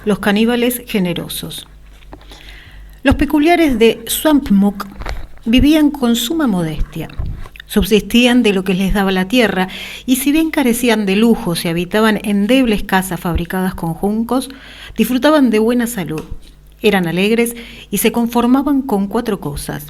Los caníbales generosos. Los peculiares de Swampmook vivían con suma modestia. Subsistían de lo que les daba la tierra, y si bien carecían de lujos y habitaban endebles casas fabricadas con juncos, disfrutaban de buena salud. Eran alegres y se conformaban con 4 cosas.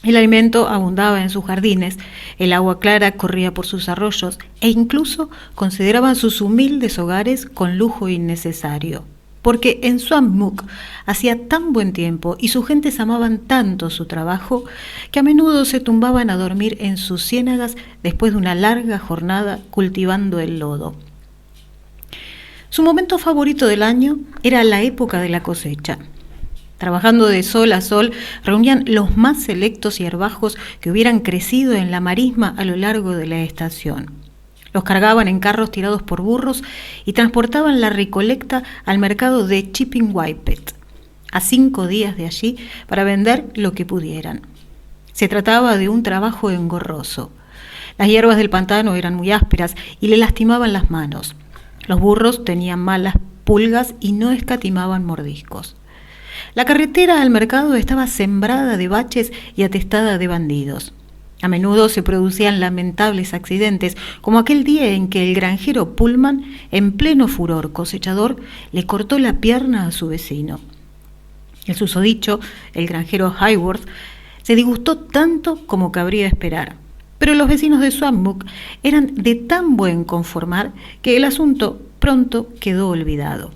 El alimento abundaba en sus jardines, el agua clara corría por sus arroyos, e incluso consideraban sus humildes hogares con lujo innecesario. Porque en Swampmook hacía tan buen tiempo y sus gentes amaban tanto su trabajo que a menudo se tumbaban a dormir en sus ciénagas después de una larga jornada cultivando el lodo. Su momento favorito del año era la época de la cosecha. Trabajando de sol a sol, reunían los más selectos hierbajos que hubieran crecido en la marisma a lo largo de la estación. Los cargaban en carros tirados por burros y transportaban la recolecta al mercado de Chipping-Wipet, a 5 días de allí, para vender lo que pudieran. Se trataba de un trabajo engorroso. Las hierbas del pantano eran muy ásperas y le lastimaban las manos. Los burros tenían malas pulgas y no escatimaban mordiscos. La carretera al mercado estaba sembrada de baches y atestada de bandidos. A menudo se producían lamentables accidentes, como aquel día en que el granjero Pullman, en pleno furor cosechador, le cortó la pierna a su vecino. El susodicho, el granjero Hayworth, se disgustó tanto como cabría esperar, pero los vecinos de Swampmook eran de tan buen conformar que el asunto pronto quedó olvidado.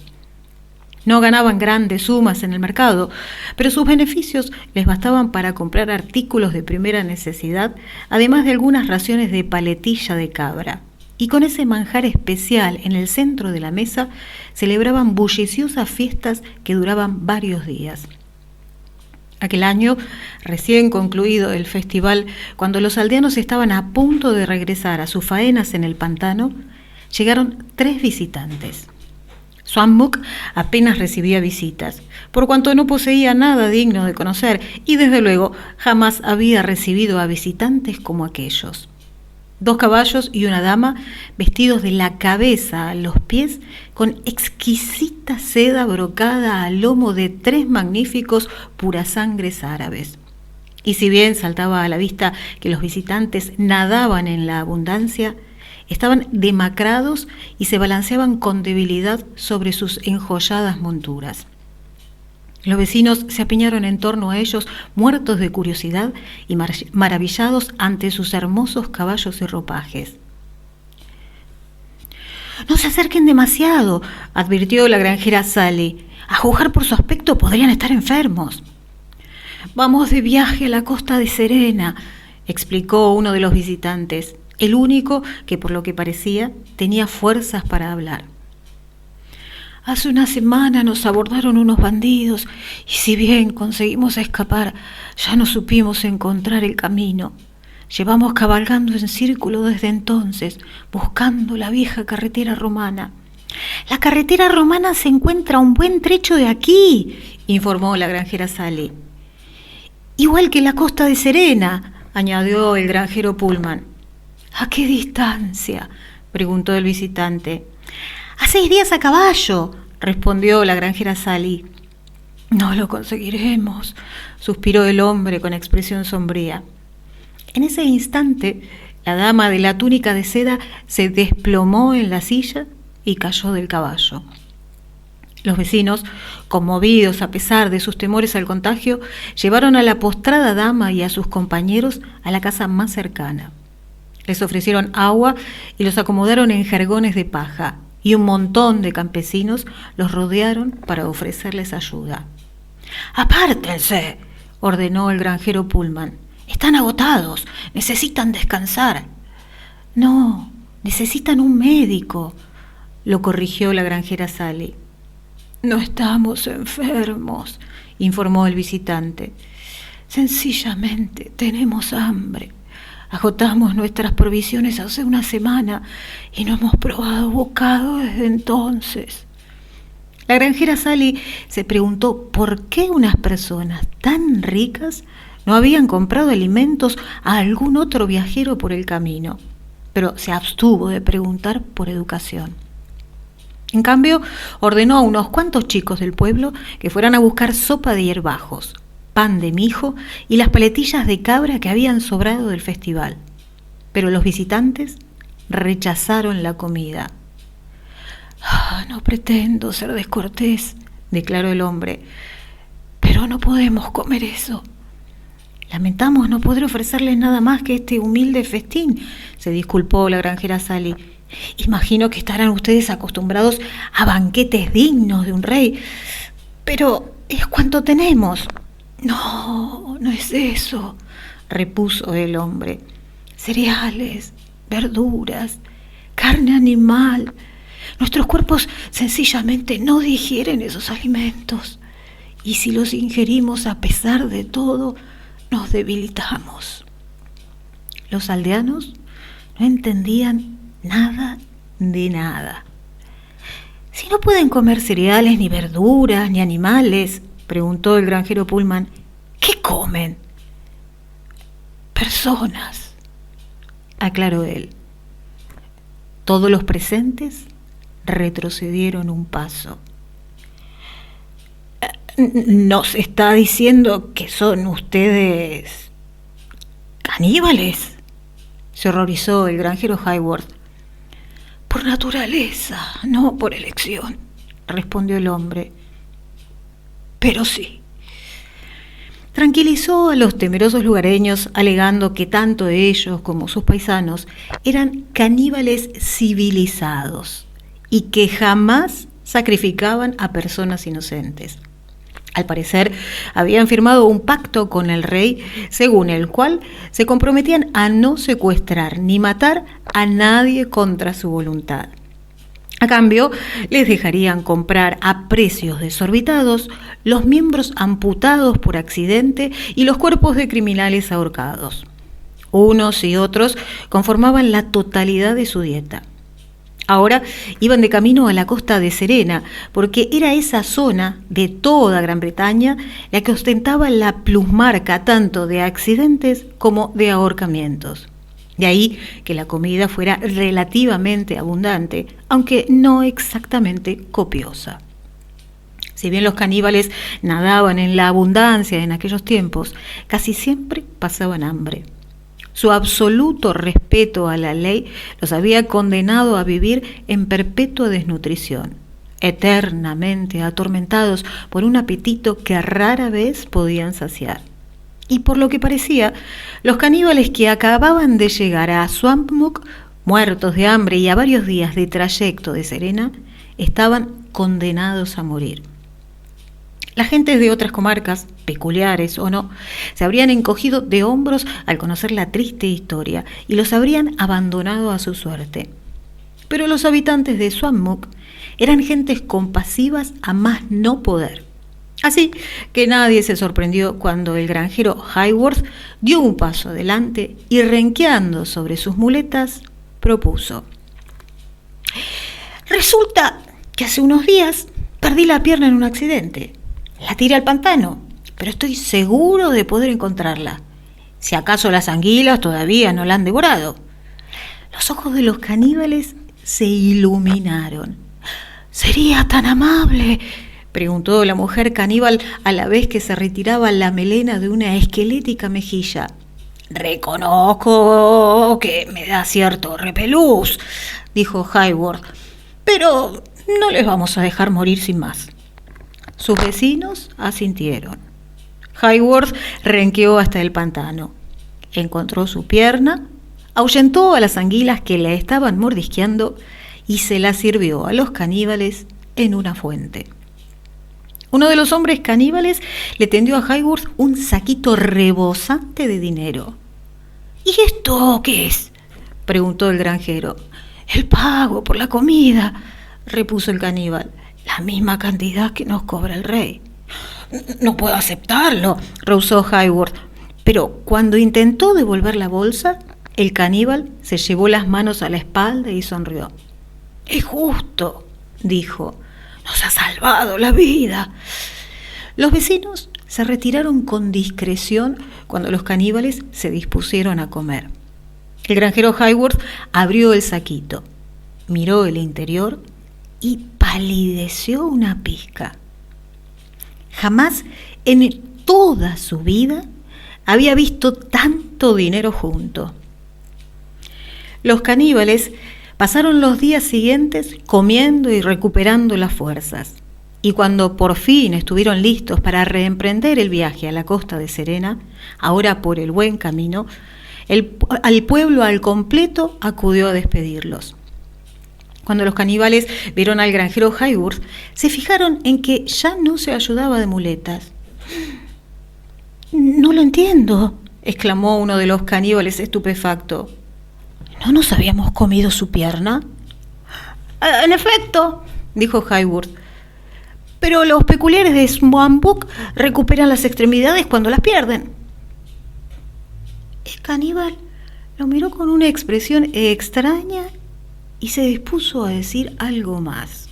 No ganaban grandes sumas en el mercado, pero sus beneficios les bastaban para comprar artículos de primera necesidad, además de algunas raciones de paletilla de cabra. Y con ese manjar especial en el centro de la mesa, celebraban bulliciosas fiestas que duraban varios días. Aquel año, recién concluido el festival, cuando los aldeanos estaban a punto de regresar a sus faenas en el pantano, llegaron 3 visitantes. Swampmook apenas recibía visitas, por cuanto no poseía nada digno de conocer y desde luego jamás había recibido a visitantes como aquellos. 2 caballos y una dama, vestidos de la cabeza a los pies, con exquisita seda brocada al lomo de 3 magníficos purasangres árabes. Y si bien saltaba a la vista que los visitantes nadaban en la abundancia, estaban demacrados y se balanceaban con debilidad sobre sus enjolladas monturas. Los vecinos se apiñaron en torno a ellos, muertos de curiosidad y maravillados ante sus hermosos caballos y ropajes. «No se acerquen demasiado», advirtió la granjera Sally. «A juzgar por su aspecto podrían estar enfermos». «Vamos de viaje a la costa de Serena», explicó uno de los visitantes, el único que, por lo que parecía, tenía fuerzas para hablar. «Hace una semana nos abordaron unos bandidos y si bien conseguimos escapar, ya no supimos encontrar el camino. Llevamos cabalgando en círculo desde entonces, buscando la vieja carretera romana». «La carretera romana se encuentra a un buen trecho de aquí», informó la granjera Sally. «Igual que la costa de Serena», añadió el granjero Pullman. «¿A qué distancia?», preguntó el visitante. «A 6 días a caballo», respondió la granjera Sally. «No lo conseguiremos», suspiró el hombre con expresión sombría. En ese instante, la dama de la túnica de seda se desplomó en la silla y cayó del caballo. Los vecinos, conmovidos a pesar de sus temores al contagio, llevaron a la postrada dama y a sus compañeros a la casa más cercana. Les ofrecieron agua y los acomodaron en jergones de paja, y un montón de campesinos los rodearon para ofrecerles ayuda. «Apártense», ordenó el granjero Pullman. «Están agotados, necesitan descansar». «No, necesitan un médico», lo corrigió la granjera Sally. «No estamos enfermos», informó el visitante. «Sencillamente tenemos hambre. Agotamos nuestras provisiones hace una semana y no hemos probado bocado desde entonces». La granjera Sally se preguntó por qué unas personas tan ricas no habían comprado alimentos a algún otro viajero por el camino, pero se abstuvo de preguntar por educación. En cambio, ordenó a unos cuantos chicos del pueblo que fueran a buscar sopa de hierbajos, pan de mijo y las paletillas de cabra que habían sobrado del festival. Pero los visitantes rechazaron la comida. No pretendo ser descortés, declaró el hombre, pero no podemos comer eso. Lamentamos no poder ofrecerles nada más que este humilde festín, se disculpó la granjera Sally. Imagino que estarán ustedes acostumbrados a banquetes dignos de un rey, pero es cuanto tenemos. No, no es eso, repuso el hombre. Cereales, verduras, carne animal. Nuestros cuerpos sencillamente no digieren esos alimentos, y si los ingerimos a pesar de todo, nos debilitamos. Los aldeanos no entendían nada de nada. Si no pueden comer cereales, ni verduras, ni animales, preguntó el granjero Pullman, ¿qué comen? Personas, aclaró él. Todos los presentes retrocedieron un paso. ¿Nos está diciendo que son ustedes caníbales?, se horrorizó el granjero Haworth. Por naturaleza, no por elección, respondió el hombre. Pero sí. Tranquilizó a los temerosos lugareños, alegando que tanto ellos como sus paisanos eran caníbales civilizados y que jamás sacrificaban a personas inocentes. Al parecer, habían firmado un pacto con el rey, según el cual se comprometían a no secuestrar ni matar a nadie contra su voluntad. A cambio, les dejarían comprar a precios desorbitados los miembros amputados por accidente y los cuerpos de criminales ahorcados. Unos y otros conformaban la totalidad de su dieta. Ahora iban de camino a la costa de Serena, porque era esa zona de toda Gran Bretaña la que ostentaba la plusmarca tanto de accidentes como de ahorcamientos. De ahí que la comida fuera relativamente abundante, aunque no exactamente copiosa. Si bien los caníbales nadaban en la abundancia en aquellos tiempos, casi siempre pasaban hambre. Su absoluto respeto a la ley los había condenado a vivir en perpetua desnutrición, eternamente atormentados por un apetito que rara vez podían saciar. Y por lo que parecía, los caníbales que acababan de llegar a Swampmook, muertos de hambre y a varios días de trayecto de Serena, estaban condenados a morir. Las gentes de otras comarcas, peculiares o no, se habrían encogido de hombros al conocer la triste historia y los habrían abandonado a su suerte. Pero los habitantes de Swampmook eran gentes compasivas a más no poder. Así que nadie se sorprendió cuando el granjero Haworth dio un paso adelante y, renqueando sobre sus muletas, propuso: Resulta que hace unos días perdí la pierna en un accidente. La tiré al pantano, pero estoy seguro de poder encontrarla. Si acaso las anguilas todavía no la han devorado. Los ojos de los caníbales se iluminaron. ¿Sería tan amable?, preguntó la mujer caníbal a la vez que se retiraba la melena de una esquelética mejilla. Reconozco que me da cierto repelús, dijo Haworth, pero no les vamos a dejar morir sin más. Sus vecinos asintieron. Haworth renqueó hasta el pantano. Encontró su pierna, ahuyentó a las anguilas que la estaban mordisqueando y se la sirvió a los caníbales en una fuente. Uno de los hombres caníbales le tendió a Haworth un saquito rebosante de dinero. ¿Y esto qué es?, preguntó el granjero. El pago por la comida, repuso el caníbal. La misma cantidad que nos cobra el rey. No puedo aceptarlo, rehusó Haworth. Pero cuando intentó devolver la bolsa, el caníbal se llevó las manos a la espalda y sonrió. Es justo, dijo. Nos ha salvado la vida. Los vecinos se retiraron con discreción cuando los caníbales se dispusieron a comer. El granjero Haworth abrió el saquito, miró el interior y, para palideció una pizca. Jamás en toda su vida había visto tanto dinero junto. Los caníbales pasaron los días siguientes comiendo y recuperando las fuerzas, y cuando por fin estuvieron listos para reemprender el viaje a la costa de Serena, ahora por el buen camino, al pueblo al completo acudió a despedirlos. Cuando los caníbales vieron al granjero Hayworth, se fijaron en que ya no se ayudaba de muletas. «No lo entiendo», exclamó uno de los caníbales estupefacto. «¿No nos habíamos comido su pierna?» «En efecto», dijo Hayworth, «pero los peculiares de Swanbrook recuperan las extremidades cuando las pierden». El caníbal lo miró con una expresión extraña y se dispuso a decir algo más.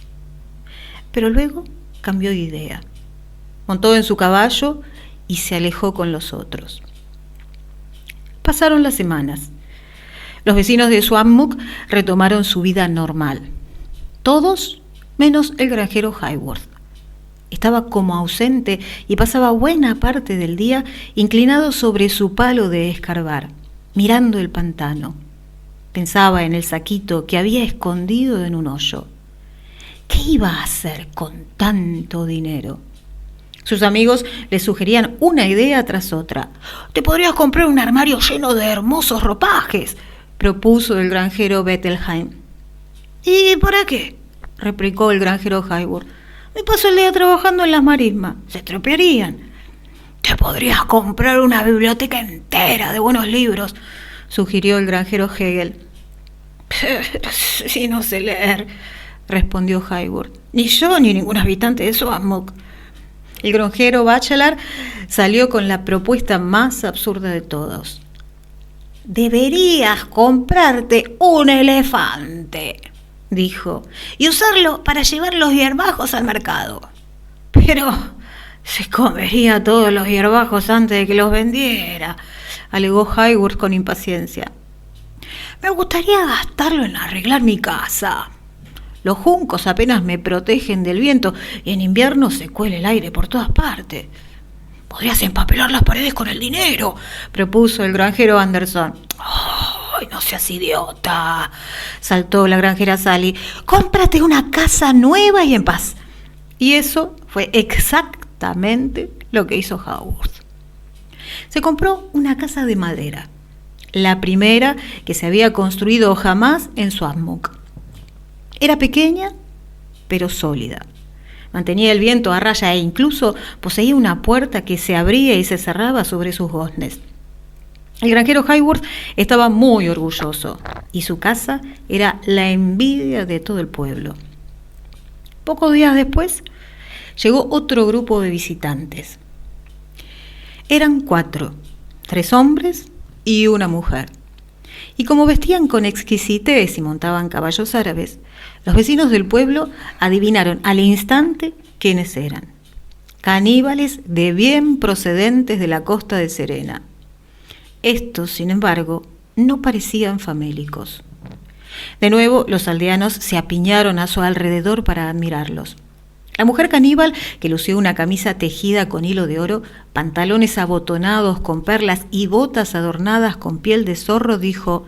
Pero luego cambió de idea. Montó en su caballo y se alejó con los otros. Pasaron las semanas. Los vecinos de Swanbrook retomaron su vida normal. Todos menos el granjero Hayworth. Estaba como ausente y pasaba buena parte del día inclinado sobre su palo de escarbar, mirando el pantano. Pensaba en el saquito que había escondido en un hoyo. ¿Qué iba a hacer con tanto dinero? Sus amigos le sugerían una idea tras otra. «Te podrías comprar un armario lleno de hermosos ropajes», propuso el granjero Bettelheim. «¿Y para qué?», replicó el granjero Hayworth. «Me paso el día trabajando en las marismas. Se estropearían». «Te podrías comprar una biblioteca entera de buenos libros», sugirió el granjero Hegel. «Si no sé leer», respondió Hayworth. «Ni yo ni ningún habitante de Swanbrook». El granjero Bachelor salió con la propuesta más absurda de todos. «Deberías comprarte un elefante», dijo, «y usarlo para llevar los hierbajos al mercado». «Pero se comería todos los hierbajos antes de que los vendiera», alegó Hayworth con impaciencia. «Me gustaría gastarlo en arreglar mi casa. Los juncos apenas me protegen del viento y en invierno se cuela el aire por todas partes». «Podrías empapelar las paredes con el dinero», propuso el granjero Anderson. «¡Ay, no seas idiota!», saltó la granjera Sally. «Cómprate una casa nueva y en paz». Y eso fue exactamente lo que hizo Hayworth. Se compró una casa de madera, la primera que se había construido jamás en Swanbrook. Era pequeña, pero sólida. Mantenía el viento a raya e incluso poseía una puerta que se abría y se cerraba sobre sus goznes. El granjero Hayworth estaba muy orgulloso y su casa era la envidia de todo el pueblo. Pocos días después llegó otro grupo de visitantes. Eran 4, 3 hombres y una mujer. Y como vestían con exquisitez y montaban caballos árabes, los vecinos del pueblo adivinaron al instante quiénes eran. Caníbales de bien procedentes de la costa de Serena. Estos, sin embargo, no parecían famélicos. De nuevo, los aldeanos se apiñaron a su alrededor para admirarlos. La mujer caníbal, que lució una camisa tejida con hilo de oro, pantalones abotonados con perlas y botas adornadas con piel de zorro, dijo: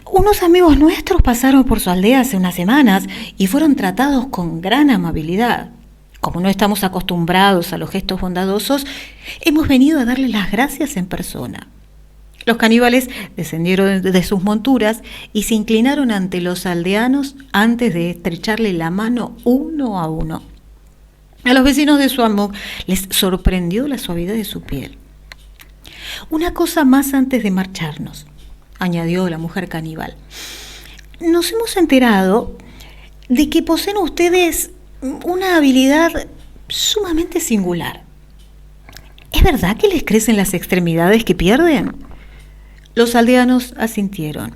«Unos amigos nuestros pasaron por su aldea hace unas semanas y fueron tratados con gran amabilidad. Como no estamos acostumbrados a los gestos bondadosos, hemos venido a darles las gracias en persona». Los caníbales descendieron de sus monturas y se inclinaron ante los aldeanos antes de estrecharle la mano uno a uno. A los vecinos de Swanbrook les sorprendió la suavidad de su piel. «Una cosa más antes de marcharnos», añadió la mujer caníbal. «Nos hemos enterado de que poseen ustedes una habilidad sumamente singular. ¿Es verdad que les crecen las extremidades que pierden?» Los aldeanos asintieron.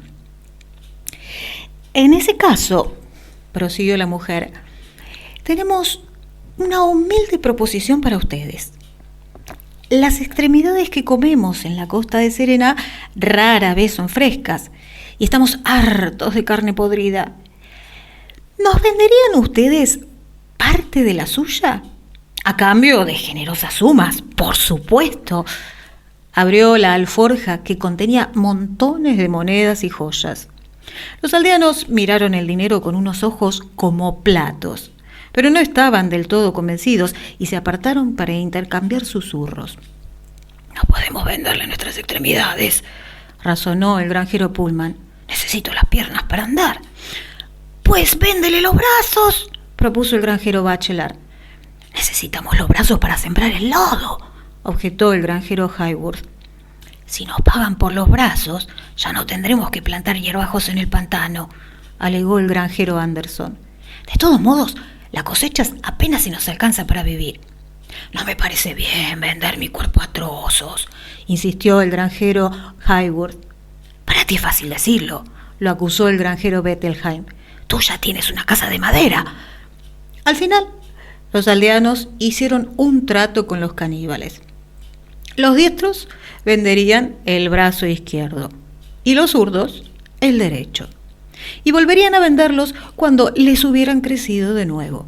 «En ese caso», prosiguió la mujer, «tenemos una humilde proposición para ustedes. Las extremidades que comemos en la costa de Serena rara vez son frescas y estamos hartos de carne podrida. ¿Nos venderían ustedes parte de la suya? A cambio de generosas sumas, por supuesto. Abrió la alforja que contenía montones de monedas y joyas. Los aldeanos miraron el dinero con unos ojos como platos, pero no estaban del todo convencidos y se apartaron para intercambiar susurros. No podemos venderle nuestras extremidades, razonó el granjero Pullman. Necesito las piernas para andar. Pues véndele los brazos, propuso el granjero Bachelor. Necesitamos los brazos para sembrar el lodo, objetó el granjero Hayworth. Si nos pagan por los brazos, ya no tendremos que plantar hierbajos en el pantano, alegó el granjero Anderson. De todos modos, la cosecha apenas si nos alcanza para vivir. No me parece bien vender mi cuerpo a trozos, insistió el granjero Hayworth. Para ti es fácil decirlo, lo acusó el granjero Bettelheim. Tú ya tienes una casa de madera. Al final, los aldeanos hicieron un trato con los caníbales. Los diestros venderían el brazo izquierdo y los zurdos el derecho. Y volverían a venderlos cuando les hubieran crecido de nuevo.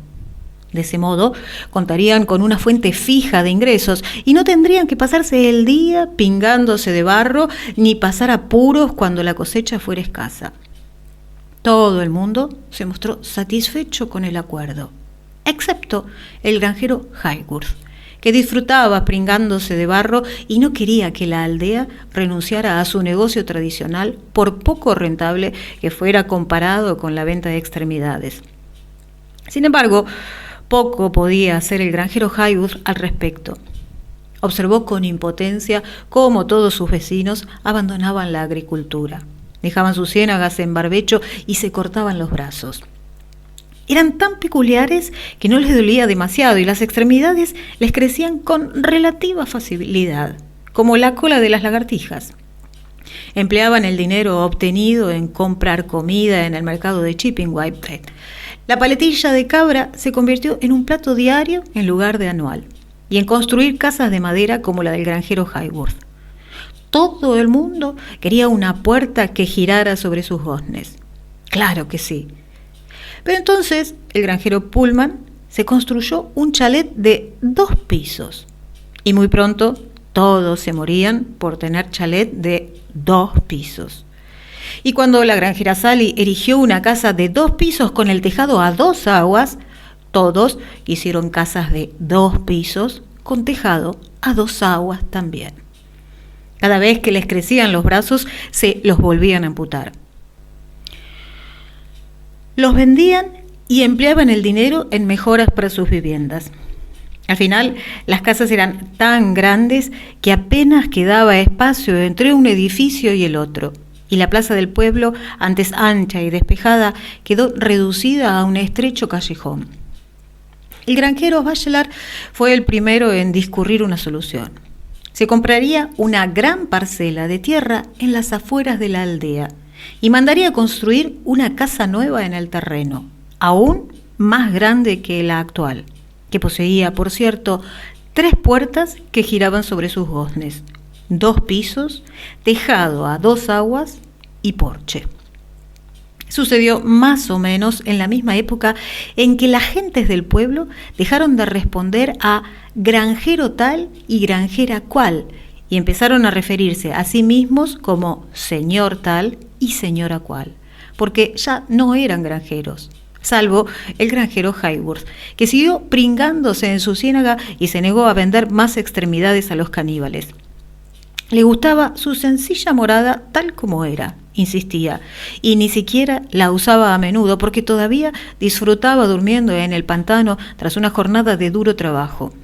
De ese modo, contarían con una fuente fija de ingresos y no tendrían que pasarse el día pingándose de barro ni pasar apuros cuando la cosecha fuera escasa. Todo el mundo se mostró satisfecho con el acuerdo, excepto el granjero Hayworth, que disfrutaba pringándose de barro y no quería que la aldea renunciara a su negocio tradicional, por poco rentable que fuera comparado con la venta de extremidades. Sin embargo, poco podía hacer el granjero Hayworth al respecto. Observó con impotencia cómo todos sus vecinos abandonaban la agricultura, dejaban sus ciénagas en barbecho y se cortaban los brazos. Eran tan peculiares que no les dolía demasiado y las extremidades les crecían con relativa facilidad, como la cola de las lagartijas. Empleaban el dinero obtenido en comprar comida en el mercado de Chipping-Whitehead. La paletilla de cabra se convirtió en un plato diario en lugar de anual, y en construir casas de madera como la del granjero Hayworth. Todo el mundo quería una puerta que girara sobre sus goznes. Claro que sí. Pero entonces el granjero Pullman se construyó un chalet de 2 pisos. Y muy pronto todos se morían por tener chalet de 2 pisos. Y cuando la granjera Sally erigió una casa de 2 pisos con el tejado a 2 aguas, todos hicieron casas de 2 pisos con tejado a 2 aguas también. Cada vez que les crecían los brazos, se los volvían a amputar. Los vendían y empleaban el dinero en mejoras para sus viviendas. Al final, las casas eran tan grandes que apenas quedaba espacio entre un edificio y el otro, y la plaza del pueblo, antes ancha y despejada, quedó reducida a un estrecho callejón. El granjero Bachelor fue el primero en discurrir una solución. Se compraría una gran parcela de tierra en las afueras de la aldea y mandaría construir una casa nueva en el terreno, aún más grande que la actual, que poseía, por cierto, 3 puertas que giraban sobre sus goznes, 2 pisos, tejado a 2 aguas y porche. Sucedió más o menos en la misma época en que las gentes del pueblo dejaron de responder a granjero tal y granjera cual y empezaron a referirse a sí mismos como señor tal y señora cual, porque ya no eran granjeros, salvo el granjero Hayworth, que siguió pringándose en su ciénaga y se negó a vender más extremidades a los caníbales. Le gustaba su sencilla morada tal como era, insistía, y ni siquiera la usaba a menudo porque todavía disfrutaba durmiendo en el pantano tras una jornada de duro trabajo.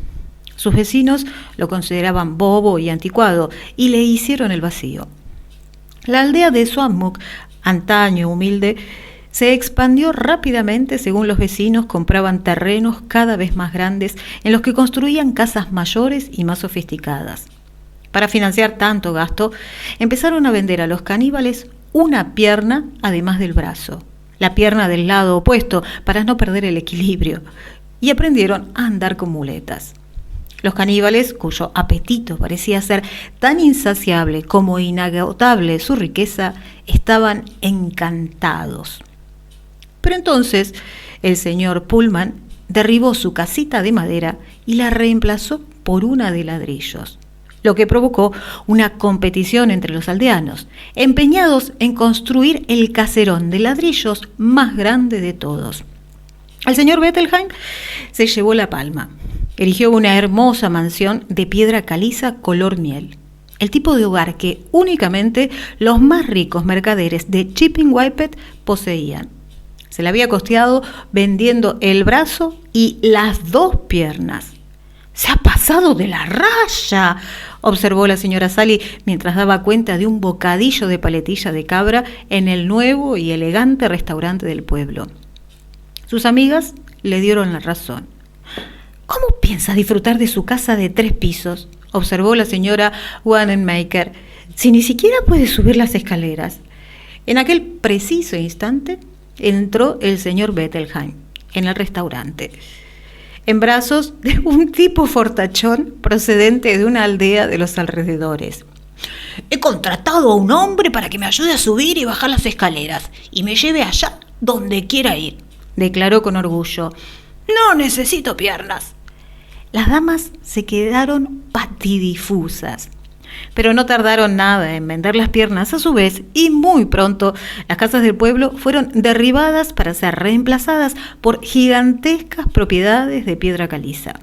Sus vecinos lo consideraban bobo y anticuado y le hicieron el vacío. La aldea de Swampmook, antaño humilde, se expandió rápidamente según los vecinos compraban terrenos cada vez más grandes en los que construían casas mayores y más sofisticadas. Para financiar tanto gasto, empezaron a vender a los caníbales una pierna además del brazo, la pierna del lado opuesto para no perder el equilibrio, y aprendieron a andar con muletas. Los caníbales, cuyo apetito parecía ser tan insaciable como inagotable su riqueza, estaban encantados. Pero entonces el señor Pullman derribó su casita de madera y la reemplazó por una de ladrillos, lo que provocó una competición entre los aldeanos, empeñados en construir el caserón de ladrillos más grande de todos. El señor Bettelheim se llevó la palma. Erigió una hermosa mansión de piedra caliza color miel, el tipo de hogar que únicamente los más ricos mercaderes de Chipping-Wipet poseían. Se le había costeado vendiendo el brazo y las 2 piernas. «Se ha pasado de la raya», observó la señora Sally mientras daba cuenta de un bocadillo de paletilla de cabra en el nuevo y elegante restaurante del pueblo. Sus amigas le dieron la razón. «¿Cómo piensa disfrutar de su casa de 3 pisos?», observó la señora Wanamaker, «si ni siquiera puede subir las escaleras». En aquel preciso instante entró el señor Bettelheim en el restaurante, en brazos de un tipo fortachón procedente de una aldea de los alrededores. «He contratado a un hombre para que me ayude a subir y bajar las escaleras y me lleve allá donde quiera ir», declaró con orgullo. «No necesito piernas». Las damas se quedaron patidifusas, pero no tardaron nada en vender las piernas a su vez, y muy pronto las casas del pueblo fueron derribadas para ser reemplazadas por gigantescas propiedades de piedra caliza.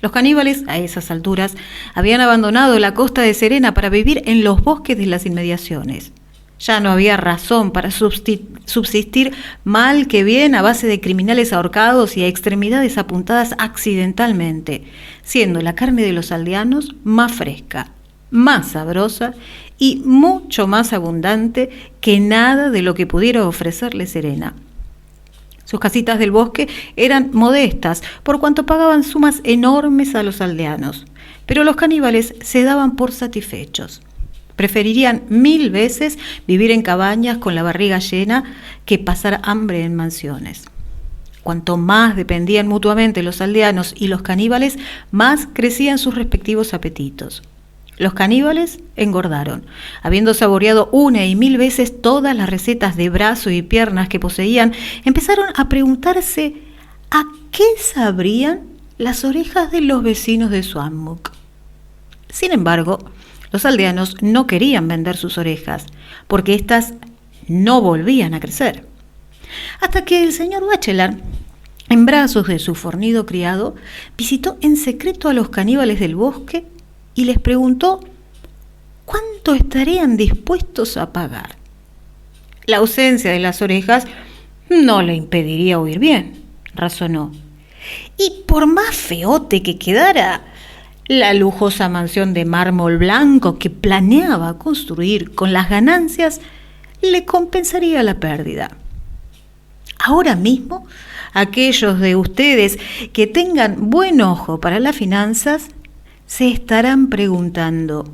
Los caníbales, a esas alturas, habían abandonado la costa de Serena para vivir en los bosques de las inmediaciones. Ya no había razón para subsistir mal que bien a base de criminales ahorcados y a extremidades apuntadas accidentalmente, siendo la carne de los aldeanos más fresca, más sabrosa y mucho más abundante que nada de lo que pudiera ofrecerle Serena. Sus casitas del bosque eran modestas, por cuanto pagaban sumas enormes a los aldeanos, pero los caníbales se daban por satisfechos. Preferirían 1000 veces vivir en cabañas con la barriga llena que pasar hambre en mansiones. Cuanto más dependían mutuamente los aldeanos y los caníbales, más crecían sus respectivos apetitos. Los caníbales engordaron, habiendo saboreado 1 y 1000 veces todas las recetas de brazo y piernas que poseían, empezaron a preguntarse a qué sabrían las orejas de los vecinos de Swanmuck. Sin embargo, los aldeanos no querían vender sus orejas, porque éstas no volvían a crecer. Hasta que el señor Bachelor, en brazos de su fornido criado, visitó en secreto a los caníbales del bosque y les preguntó cuánto estarían dispuestos a pagar. La ausencia de las orejas no le impediría oír bien, razonó. Y por más feote que quedara, la lujosa mansión de mármol blanco que planeaba construir con las ganancias le compensaría la pérdida. Ahora mismo, aquellos de ustedes que tengan buen ojo para las finanzas se estarán preguntando: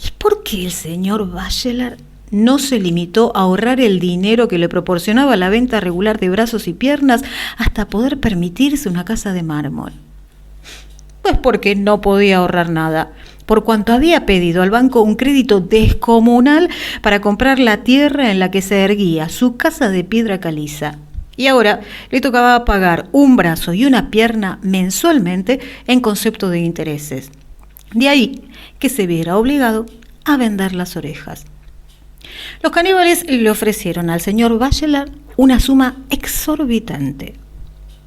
¿y por qué el señor Bachelor no se limitó a ahorrar el dinero que le proporcionaba la venta regular de brazos y piernas hasta poder permitirse una casa de mármol? Pues porque no podía ahorrar nada, por cuanto había pedido al banco un crédito descomunal para comprar la tierra en la que se erguía su casa de piedra caliza. Y ahora le tocaba pagar un brazo y una pierna mensualmente en concepto de intereses. De ahí que se viera obligado a vender las orejas. Los caníbales le ofrecieron al señor Bachelor una suma exorbitante.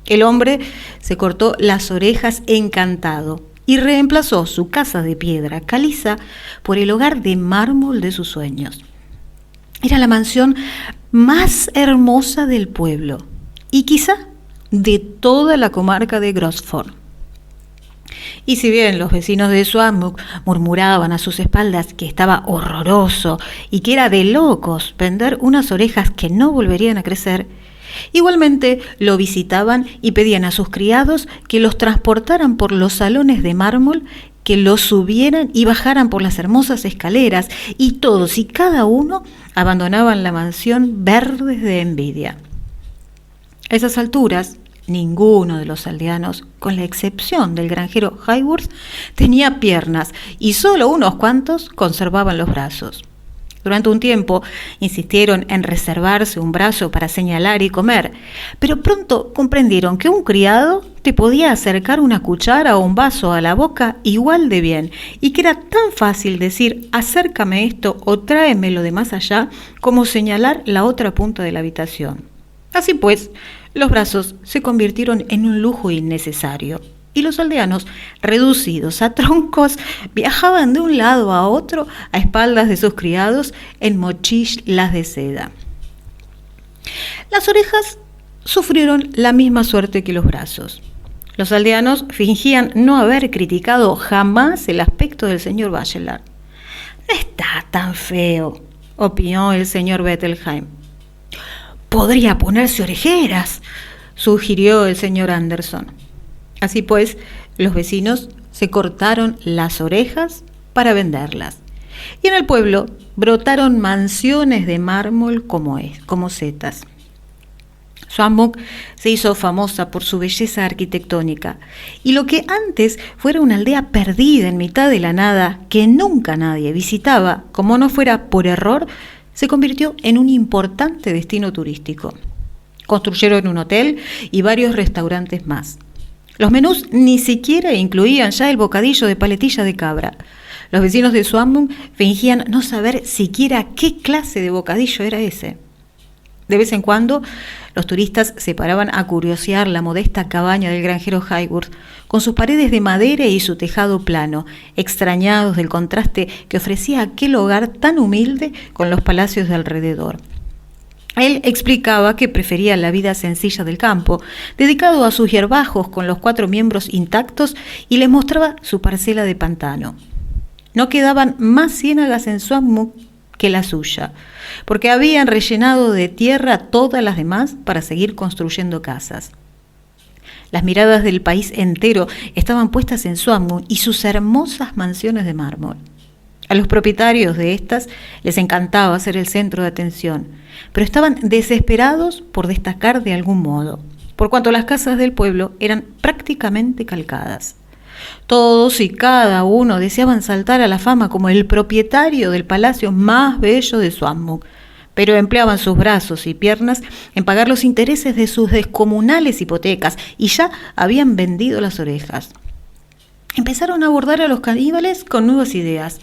El hombre se cortó las orejas encantado y reemplazó su casa de piedra caliza por el hogar de mármol de sus sueños. Era la mansión más hermosa del pueblo y quizá de toda la comarca de Gosford. Y si bien los vecinos de Swanmuck murmuraban a sus espaldas que estaba horroroso y que era de locos vender unas orejas que no volverían a crecer, igualmente lo visitaban y pedían a sus criados que los transportaran por los salones de mármol, que los subieran y bajaran por las hermosas escaleras, y todos y cada uno abandonaban la mansión verdes de envidia. A esas alturas, ninguno de los aldeanos, con la excepción del granjero Highworth, tenía piernas y solo unos cuantos conservaban los brazos. Durante un tiempo insistieron en reservarse un brazo para señalar y comer, pero pronto comprendieron que un criado te podía acercar una cuchara o un vaso a la boca igual de bien, y que era tan fácil decir acércame esto o tráemelo de más allá como señalar la otra punta de la habitación. Así pues, los brazos se convirtieron en un lujo innecesario, y los aldeanos, reducidos a troncos, viajaban de un lado a otro a espaldas de sus criados en mochilas de seda. Las orejas sufrieron la misma suerte que los brazos. Los aldeanos fingían no haber criticado jamás el aspecto del señor Bachelard. «No está tan feo», opinó el señor Bettelheim. «Podría ponerse orejeras», sugirió el señor Anderson. Así pues, los vecinos se cortaron las orejas para venderlas. Y en el pueblo brotaron mansiones de mármol como setas. Swanbrook se hizo famosa por su belleza arquitectónica, y lo que antes fuera una aldea perdida en mitad de la nada, que nunca nadie visitaba, como no fuera por error, se convirtió en un importante destino turístico. Construyeron un hotel y varios restaurantes más. Los menús ni siquiera incluían ya el bocadillo de paletilla de cabra. Los vecinos de Swanbrook fingían no saber siquiera qué clase de bocadillo era ese. De vez en cuando, los turistas se paraban a curiosear la modesta cabaña del granjero Hayworth, con sus paredes de madera y su tejado plano, extrañados del contraste que ofrecía aquel hogar tan humilde con los palacios de alrededor. Él explicaba que prefería la vida sencilla del campo, dedicado a sus hierbajos con los 4 miembros intactos, y les mostraba su parcela de pantano. No quedaban más ciénagas en Swanbrook que la suya, porque habían rellenado de tierra todas las demás para seguir construyendo casas. Las miradas del país entero estaban puestas en Swanbrook y sus hermosas mansiones de mármol. A los propietarios de estas les encantaba ser el centro de atención, pero estaban desesperados por destacar de algún modo, por cuanto las casas del pueblo eran prácticamente calcadas. Todos y cada uno deseaban saltar a la fama como el propietario del palacio más bello de Swanbrook, pero empleaban sus brazos y piernas en pagar los intereses de sus descomunales hipotecas y ya habían vendido las orejas. Empezaron a abordar a los caníbales con nuevas ideas.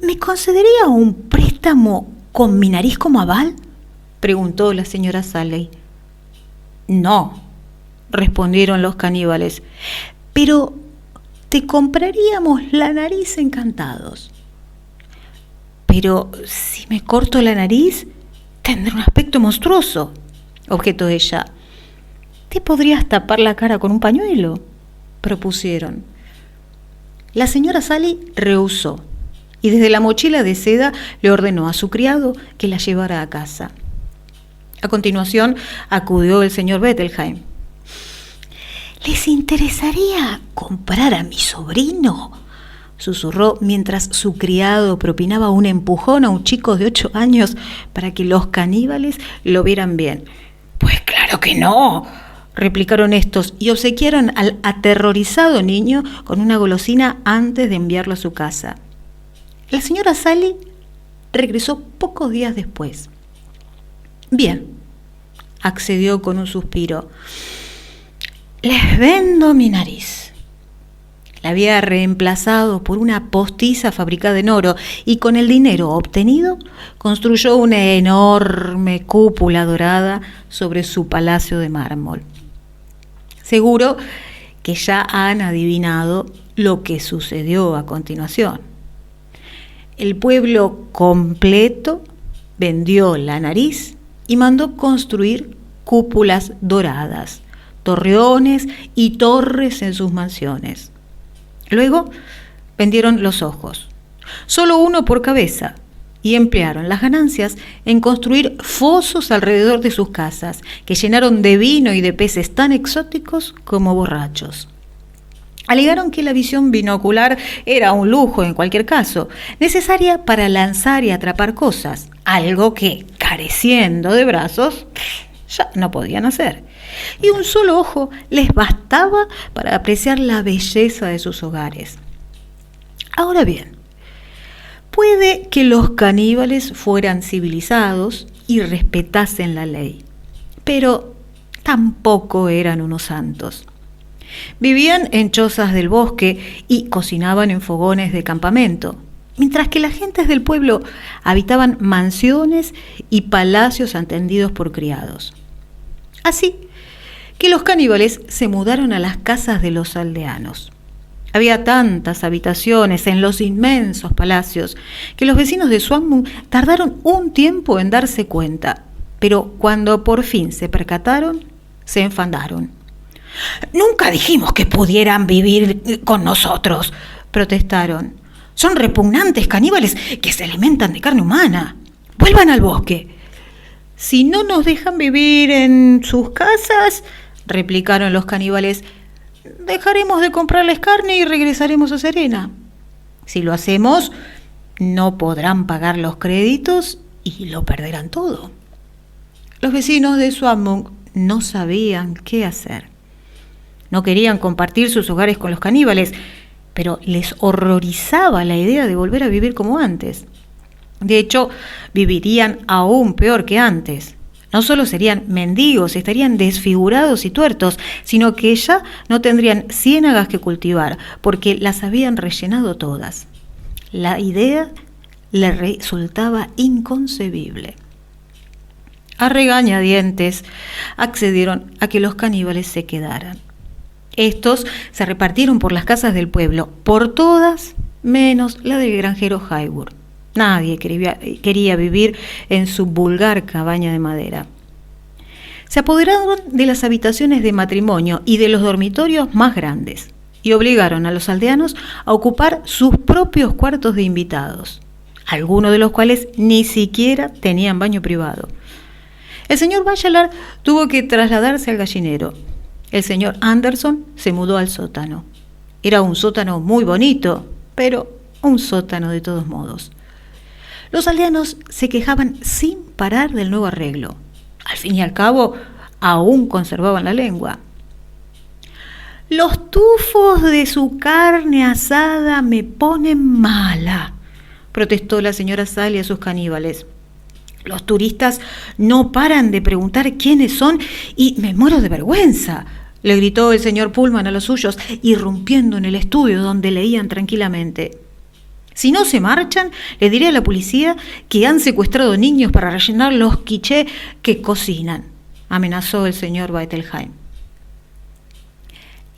«¿Me concedería un préstamo con mi nariz como aval?», preguntó la señora Salley. «No», respondieron los caníbales, «pero te compraríamos la nariz encantados». «Pero si me corto la nariz, tendré un aspecto monstruoso», objetó ella. «¿Te podrías tapar la cara con un pañuelo?», propusieron. La señora Salley rehusó, y desde la mochila de seda le ordenó a su criado que la llevara a casa. A continuación acudió el señor Bettelheim. «¿Les interesaría comprar a mi sobrino?», susurró mientras su criado propinaba un empujón a un chico de 8 años para que los caníbales lo vieran bien. «Pues claro que no», replicaron estos, y obsequiaron al aterrorizado niño con una golosina antes de enviarlo a su casa. La señora Salley regresó pocos días después. «Bien», accedió con un suspiro, «les vendo mi nariz». La había reemplazado por una postiza fabricada en oro, y con el dinero obtenido construyó una enorme cúpula dorada sobre su palacio de mármol. Seguro que ya han adivinado lo que sucedió a continuación. El pueblo completo vendió la nariz y mandó construir cúpulas doradas, torreones y torres en sus mansiones. Luego vendieron los ojos, solo uno por cabeza, y emplearon las ganancias en construir fosos alrededor de sus casas, que llenaron de vino y de peces tan exóticos como borrachos. Alegaron que la visión binocular era un lujo en cualquier caso, necesaria para lanzar y atrapar cosas, algo que, careciendo de brazos, ya no podían hacer. Y un solo ojo les bastaba para apreciar la belleza de sus hogares. Ahora bien, Puede que los caníbales fueran civilizados y respetasen la ley, pero tampoco eran unos santos. Vivían en chozas del bosque y cocinaban en fogones de campamento, mientras que las gentes del pueblo habitaban mansiones y palacios atendidos por criados. Así que los caníbales se mudaron a las casas de los aldeanos. Había tantas habitaciones en los inmensos palacios que los vecinos de Swanmung tardaron un tiempo en darse cuenta, pero cuando por fin se percataron, se enfandaron. «Nunca dijimos que pudieran vivir con nosotros», protestaron. «Son repugnantes caníbales que se alimentan de carne humana. Vuelvan al bosque». «Si no nos dejan vivir en sus casas», replicaron los caníbales, «dejaremos de comprarles carne y regresaremos a Serena. Si lo hacemos, no podrán pagar los créditos y lo perderán todo». Los vecinos de Swanmung no sabían qué hacer. No querían compartir sus hogares con los caníbales, pero les horrorizaba la idea de volver a vivir como antes. De hecho, vivirían aún peor que antes. No solo serían mendigos, estarían desfigurados y tuertos, sino que ya no tendrían ciénagas que cultivar, porque las habían rellenado todas. La idea le resultaba inconcebible. A regañadientes accedieron a que los caníbales se quedaran. Estos se repartieron por las casas del pueblo, por todas menos la del granjero Haywood. Nadie quería vivir en su vulgar cabaña de madera. Se apoderaron de las habitaciones de matrimonio y de los dormitorios más grandes y obligaron a los aldeanos a ocupar sus propios cuartos de invitados, algunos de los cuales ni siquiera tenían baño privado. El señor Bachelor tuvo que trasladarse al gallinero. El señor Anderson se mudó al sótano. Era un sótano muy bonito, pero un sótano de todos modos. Los aldeanos se quejaban sin parar del nuevo arreglo. Al fin y al cabo, aún conservaban la lengua. «Los tufos de su carne asada me ponen mala», protestó la señora Sally a sus caníbales. «Los turistas no paran de preguntar quiénes son y me muero de vergüenza», le gritó el señor Pullman a los suyos, irrumpiendo en el estudio donde leían tranquilamente. «Si no se marchan, le diré a la policía que han secuestrado niños para rellenar los quichés que cocinan», amenazó el señor Bettelheim.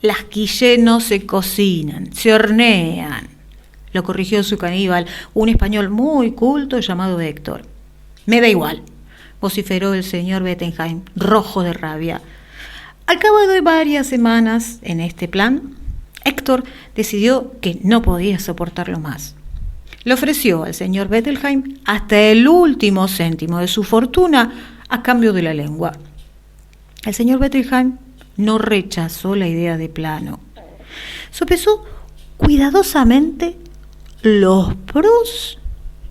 «Las quichés no se cocinan, se hornean», lo corrigió su caníbal, un español muy culto llamado Héctor. «Me da igual», vociferó el señor Bettelheim, rojo de rabia. Al cabo de varias semanas en este plan, Héctor decidió que no podía soportarlo más. Le ofreció al señor Bettelheim hasta el último céntimo de su fortuna a cambio de la lengua. El señor Bettelheim no rechazó la idea de plano. Sopesó cuidadosamente los pros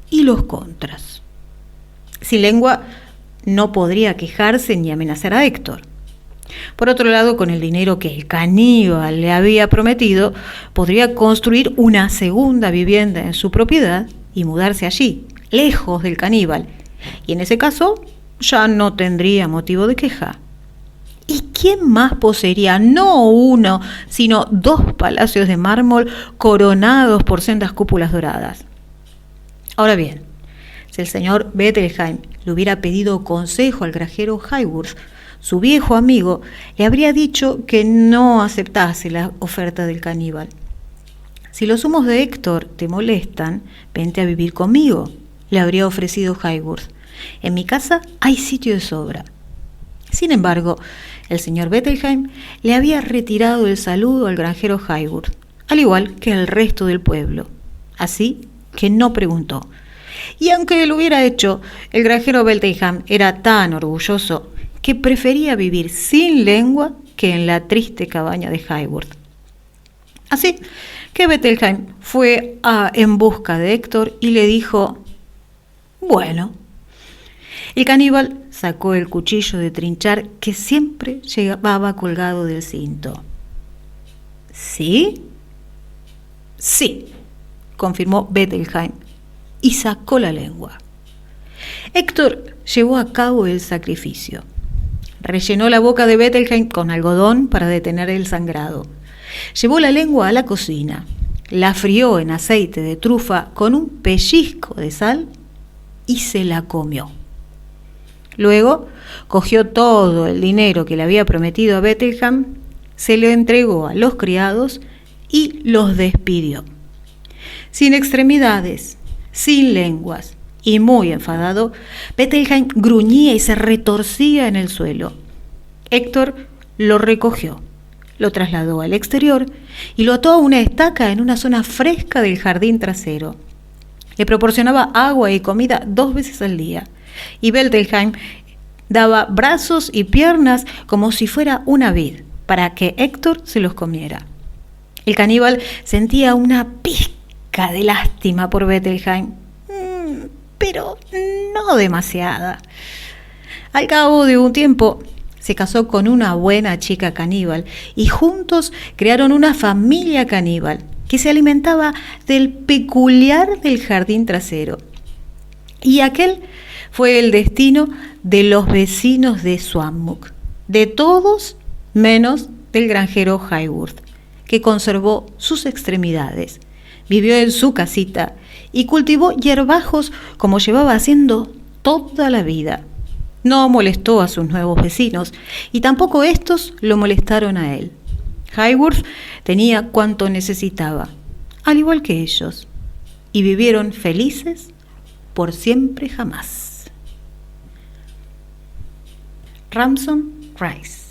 y los contras. Sin lengua no podría quejarse ni amenazar a Héctor. Por otro lado, con el dinero que el caníbal le había prometido, podría construir una segunda vivienda en su propiedad y mudarse allí, lejos del caníbal. Y en ese caso, ya no tendría motivo de queja. ¿Y quién más poseería no uno, sino 2 palacios de mármol coronados por sendas cúpulas doradas? Ahora bien, si el señor Bettelheim le hubiera pedido consejo al granjero Hayworth, su viejo amigo le habría dicho que no aceptase la oferta del caníbal. «Si los humos de Héctor te molestan, vente a vivir conmigo», le habría ofrecido Hayworth. «En mi casa hay sitio de sobra». Sin embargo, el señor Bettelheim le había retirado el saludo al granjero Hayworth, al igual que al resto del pueblo. Así que no preguntó. Y aunque lo hubiera hecho, el granjero Bettelheim era tan orgulloso que prefería vivir sin lengua que en la triste cabaña de Hayworth. Así que Bettelheim fue en busca de Héctor y le dijo: «Bueno». El caníbal sacó el cuchillo de trinchar que siempre llevaba colgado del cinto. «¿Sí?» «Sí», confirmó Bettelheim. y sacó la lengua. Héctor llevó a cabo el sacrificio. Rellenó la boca de Bettelheim con algodón para detener el sangrado. Llevó la lengua a la cocina, la frió en aceite de trufa con un pellizco de sal y se la comió. Luego cogió todo el dinero que le había prometido a Bettelheim, se lo entregó a los criados y los despidió. Sin extremidades, sin lenguas y muy enfadado, Bettelheim gruñía y se retorcía en el suelo. Héctor lo recogió, lo trasladó al exterior y lo ató a una estaca en una zona fresca del jardín trasero. Le proporcionaba agua y comida 2 veces al día y Bettelheim daba brazos y piernas como si fuera una vid para que Héctor se los comiera. El caníbal sentía una pizca de lástima por Bettelheim, pero no demasiada. Al cabo de un tiempo se casó con una buena chica caníbal y juntos crearon una familia caníbal que se alimentaba del peculiar del jardín trasero. Y aquel fue el destino de los vecinos de Swanmuck, de todos menos del granjero Hayworth, que conservó sus extremidades, vivió en su casita y cultivó hierbajos como llevaba haciendo toda la vida. No molestó a sus nuevos vecinos y tampoco estos lo molestaron a él. Hayworth tenía cuanto necesitaba, al igual que ellos, y vivieron felices por siempre jamás. Ramson Rice.